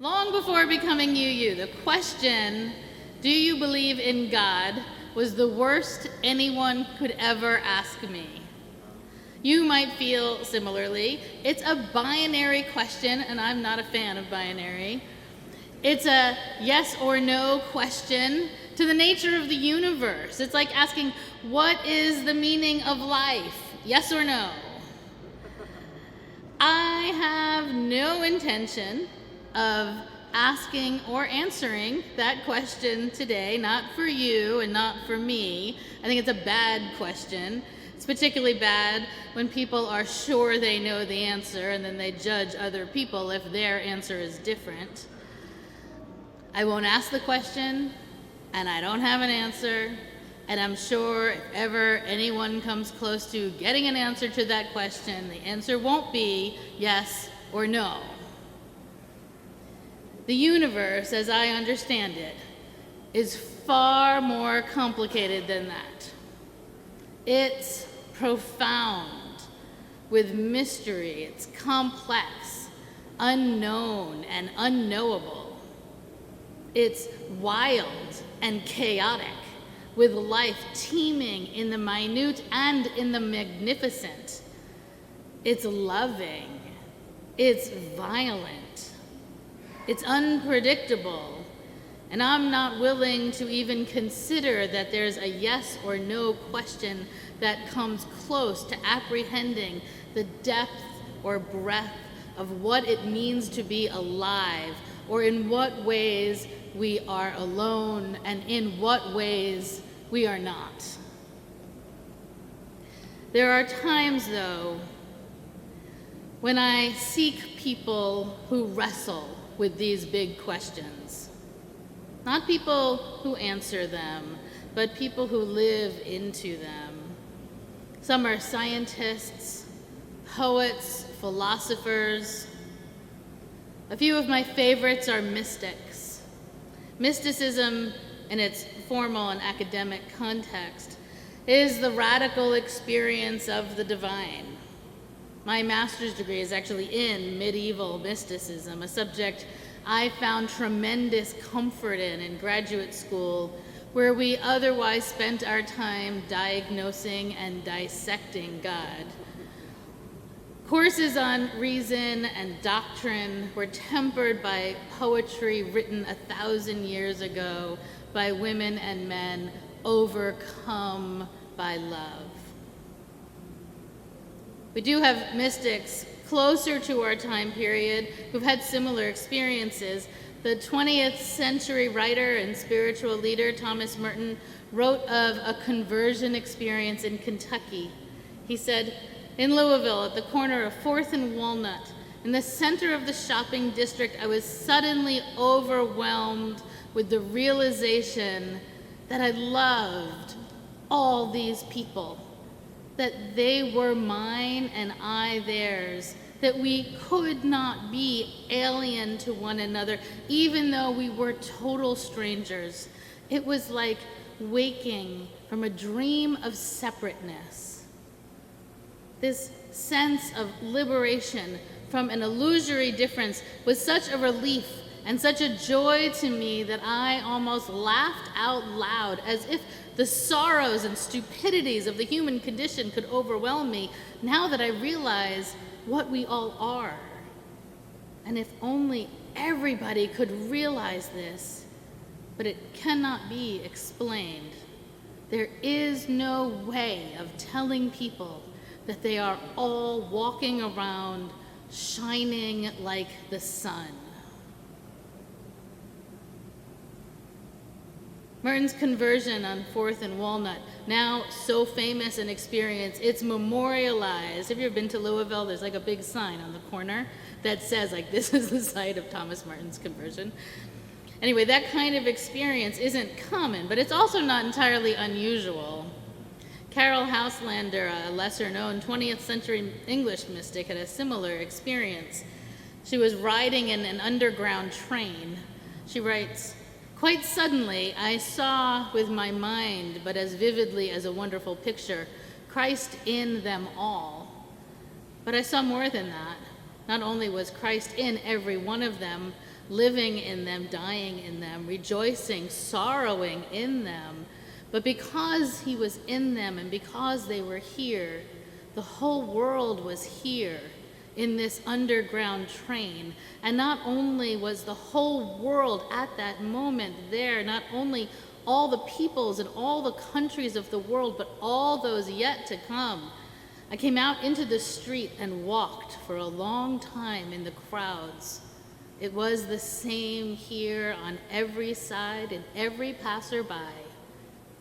Long before becoming you, the question, do you believe in God, was the worst anyone could ever ask me. You might feel similarly. It's a binary question, and I'm not a fan of binary. It's a yes or no question to the nature of the universe. It's like asking, what is the meaning of life? Yes or no? I have no intention of asking or answering that question today, not for you and not for me. I think it's a bad question. It's particularly bad when people are sure they know the answer and then they judge other people if their answer is different. I won't ask the question, and I don't have an answer, and I'm sure if ever anyone comes close to getting an answer to that question, the answer won't be yes or no. The universe, as I understand it, is far more complicated than that. It's profound, with mystery. It's complex, unknown, and unknowable. It's wild and chaotic, with life teeming in the minute and in the magnificent. It's loving. It's violent. It's unpredictable. And I'm not willing to even consider that there's a yes or no question that comes close to apprehending the depth or breadth of what it means to be alive, or in what ways we are alone and in what ways we are not. There are times, though, when I seek people who wrestle with these big questions. Not people who answer them, but people who live into them. Some are scientists, poets, philosophers. A few of my favorites are mystics. Mysticism, in its formal and academic context, is the radical experience of the divine. My master's degree is actually in medieval mysticism, a subject I found tremendous comfort in graduate school, where we otherwise spent our time diagnosing and dissecting God. Courses on reason and doctrine were tempered by poetry written 1,000 years ago by women and men overcome by love. We do have mystics closer to our time period who've had similar experiences. The 20th century writer and spiritual leader Thomas Merton wrote of a conversion experience in Kentucky. He said, "In Louisville, at the corner of 4th and Walnut, in the center of the shopping district, I was suddenly overwhelmed with the realization that I loved all these people, that they were mine and I theirs, that we could not be alien to one another, even though we were total strangers. It was like waking from a dream of separateness. This sense of liberation from an illusory difference was such a relief and such a joy to me that I almost laughed out loud, as if the sorrows and stupidities of the human condition could overwhelm me, now that I realize what we all are. And if only everybody could realize this, but it cannot be explained. There is no way of telling people that they are all walking around shining like the sun." Merton's conversion on 4th and Walnut, now so famous an experience, it's memorialized. Have you ever been to Louisville? There's like a big sign on the corner that says, like, this is the site of Thomas Merton's conversion. Anyway, that kind of experience isn't common, but it's also not entirely unusual. Carol Houselander, a lesser-known 20th century English mystic, had a similar experience. She was riding in an underground train. She writes, "Quite suddenly, I saw with my mind, but as vividly as a wonderful picture, Christ in them all. But I saw more than that. Not only was Christ in every one of them, living in them, dying in them, rejoicing, sorrowing in them. But because he was in them and because they were here, the whole world was here in this underground train. And not only was the whole world at that moment there, not only all the peoples and all the countries of the world, but all those yet to come. I came out into the street and walked for a long time in the crowds. It was the same here on every side and every passerby.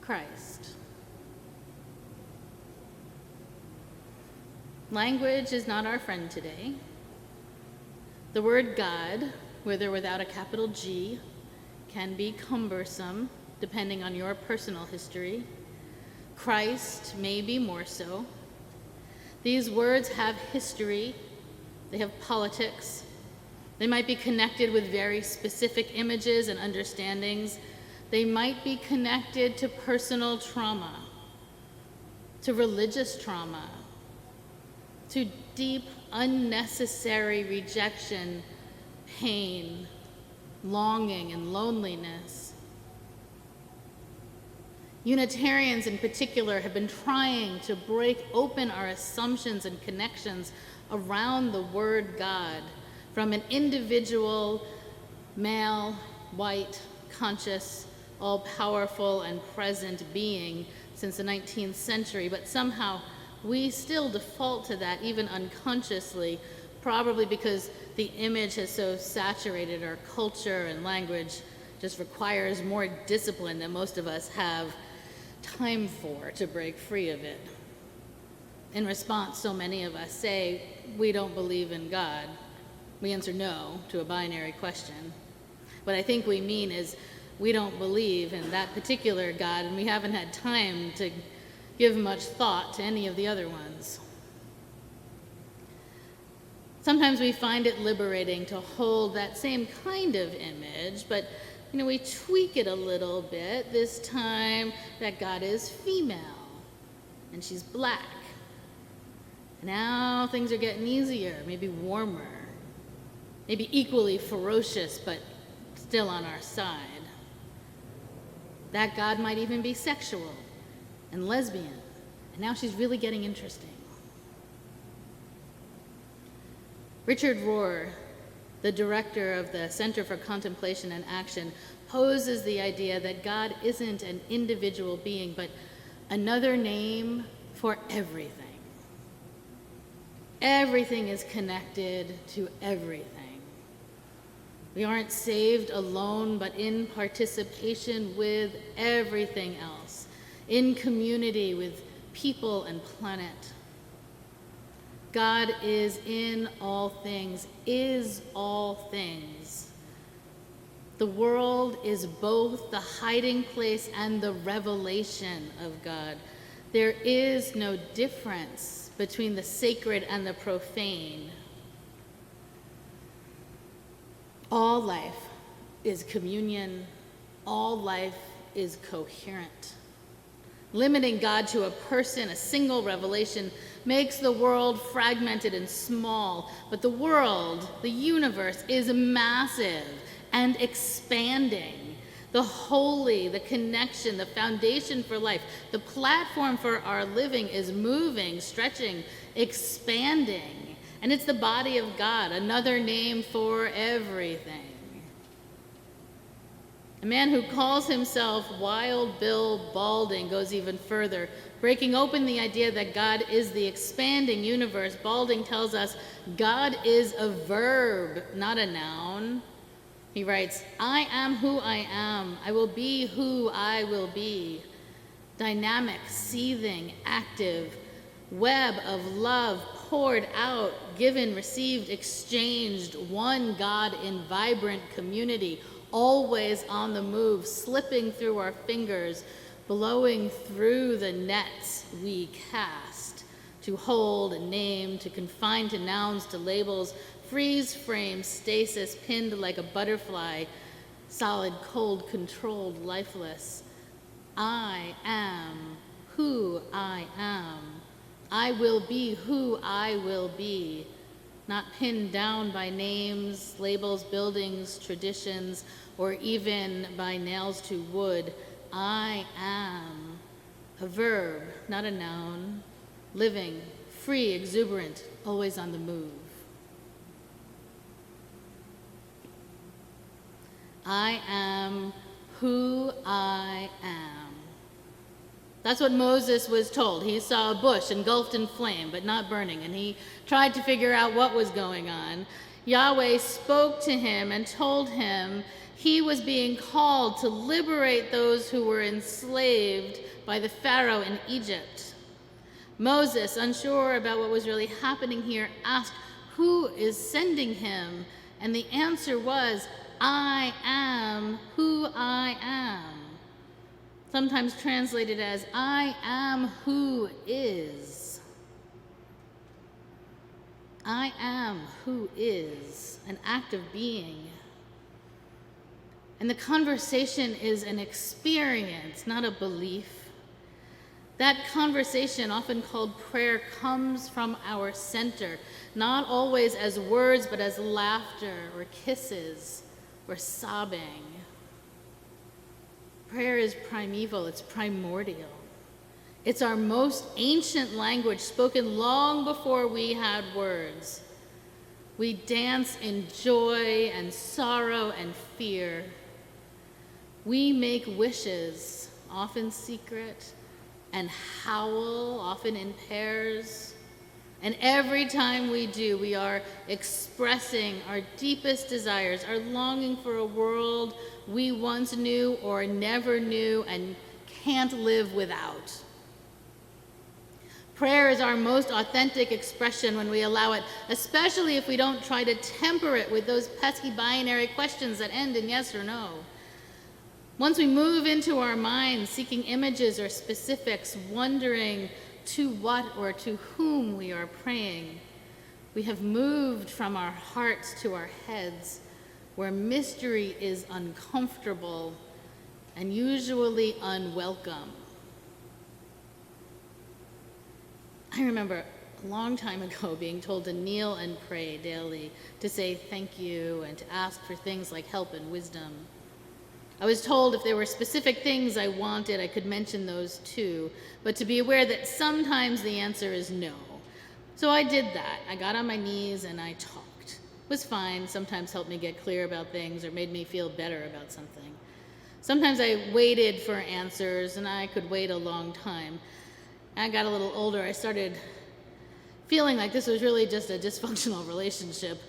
Christ. Language is not our friend today. The word God, with or without a capital G, can be cumbersome depending on your personal history. Christ may be more so. These words have history. They have politics. They might be connected with very specific images and understandings. They might be connected to personal trauma, to religious trauma, to deep, unnecessary rejection, pain, longing, and loneliness. Unitarians in particular have been trying to break open our assumptions and connections around the word God from an individual, male, white, conscious, all-powerful and present being since the 19th century, but somehow we still default to that, even unconsciously, probably because the image has so saturated our culture, and language just requires more discipline than most of us have time for to break free of it. In response, so many of us say we don't believe in God. We answer no to a binary question. What I think we mean is we don't believe in that particular God, and we haven't had time to give much thought to any of the other ones. Sometimes we find it liberating to hold that same kind of image, but we tweak it a little bit. This time that God is female and she's black. Now things are getting easier, maybe warmer, maybe equally ferocious, but still on our side. That God might even be sexual and lesbian, and now she's really getting interesting. Richard Rohr, the director of the Center for Contemplation and Action, poses the idea that God isn't an individual being, but another name for everything. Everything is connected to everything. We aren't saved alone, but in participation with everything else, in community with people and planet. God is in all things, is all things. The world is both the hiding place and the revelation of God. There is no difference between the sacred and the profane. All life is communion. All life is coherent. Limiting God to a person, a single revelation, makes the world fragmented and small, but the world, the universe, is massive and expanding. The holy, the connection, the foundation for life, the platform for our living is moving, stretching, expanding. And it's the body of God, another name for everything. A man who calls himself Wild Bill Balding goes even further, breaking open the idea that God is the expanding universe. Balding tells us God is a verb, not a noun. He writes, I am who I am. I will be who I will be. Dynamic, seething, active, web of love poured out, given, received, exchanged, one God in vibrant community, always on the move, slipping through our fingers, blowing through the nets we cast, to hold and name, to confine to nouns, to labels, freeze frame, stasis, pinned like a butterfly, solid, cold, controlled, lifeless. I am who I am. I will be who I will be. not pinned down by names, labels, buildings, traditions, or even by nails to wood. I am a verb, not a noun, living, free, exuberant, always on the move. I am who I am. That's what Moses was told. He saw a bush engulfed in flame, but not burning, and he tried to figure out what was going on. Yahweh spoke to him and told him he was being called to liberate those who were enslaved by the Pharaoh in Egypt. Moses, unsure about what was really happening here, asked, "Who is sending him?" And the answer was, "I am who I am." Sometimes translated as, "I am who is." I am who is, an act of being. And the conversation is an experience, not a belief. That conversation, often called prayer, comes from our center, not always as words, but as laughter or kisses or sobbing. Prayer is primeval, it's primordial. It's our most ancient language, spoken long before we had words. We dance in joy and sorrow and fear. We make wishes, often secret, and howl, often in pairs. And every time we do, we are expressing our deepest desires, our longing for a world we once knew or never knew and can't live without. Prayer is our most authentic expression when we allow it, especially if we don't try to temper it with those pesky binary questions that end in yes or no. Once we move into our minds, seeking images or specifics, wondering to what or to whom we are praying, we have moved from our hearts to our heads, where mystery is uncomfortable and usually unwelcome. I remember a long time ago being told to kneel and pray daily, to say thank you and to ask for things like help and wisdom. I was told if there were specific things I wanted, I could mention those too, but to be aware that sometimes the answer is no. So I did that. I got on my knees and I talked. It was fine, sometimes helped me get clear about things or made me feel better about something. Sometimes I waited for answers and I could wait a long time. As I got a little older, I started feeling like this was really just a dysfunctional relationship,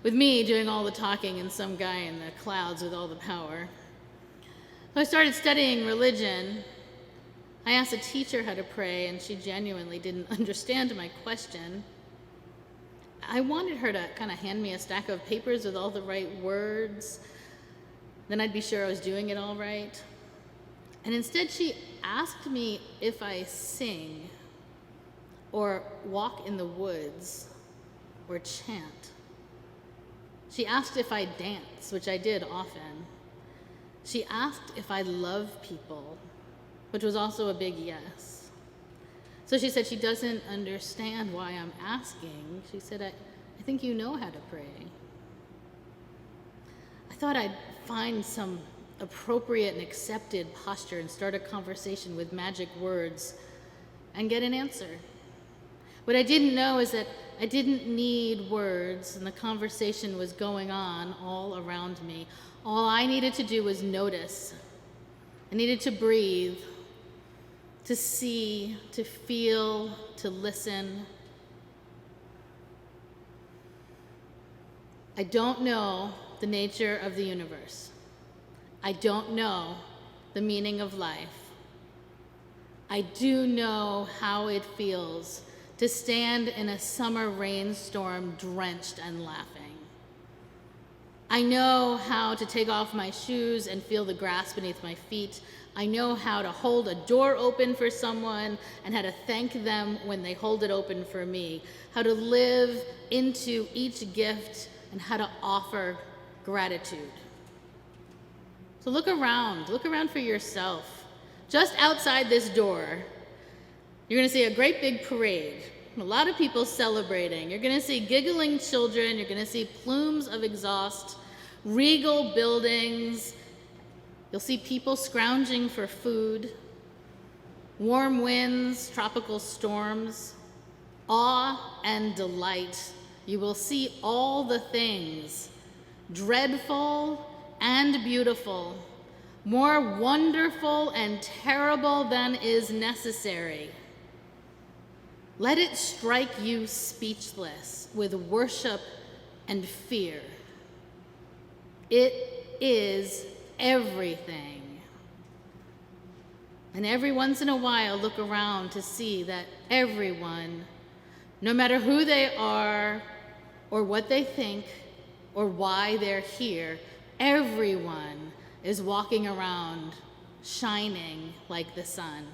with me doing all the talking and some guy in the clouds with all the power. So I started studying religion. I asked a teacher how to pray, and she genuinely didn't understand my question. I wanted her to kind of hand me a stack of papers with all the right words. Then I'd be sure I was doing it all right. And instead, she asked me if I sing, or walk in the woods, or chant. She asked if I dance, which I did often. She asked if I love people, which was also a big yes. So she said she doesn't understand why I'm asking. She said, I think you know how to pray. I thought I'd find some appropriate and accepted posture and start a conversation with magic words and get an answer. What I didn't know is that I didn't need words, and the conversation was going on all around me. All I needed to do was notice. I needed to breathe, to see, to feel, to listen. I don't know the nature of the universe. I don't know the meaning of life. I do know how it feels to stand in a summer rainstorm drenched and laughing. I know how to take off my shoes and feel the grass beneath my feet. I know how to hold a door open for someone and how to thank them when they hold it open for me, how to live into each gift and how to offer gratitude. So look around for yourself. Just outside this door, you're gonna see a great big parade. a lot of people celebrating. You're going to see giggling children. You're going to see plumes of exhaust, regal buildings. You'll see people scrounging for food, warm winds, tropical storms, awe and delight. You will see all the things, dreadful and beautiful, more wonderful and terrible than is necessary. Let it strike you speechless with worship and fear. It is everything. And every once in a while, look around to see that everyone, no matter who they are or what they think or why they're here, everyone is walking around shining like the sun.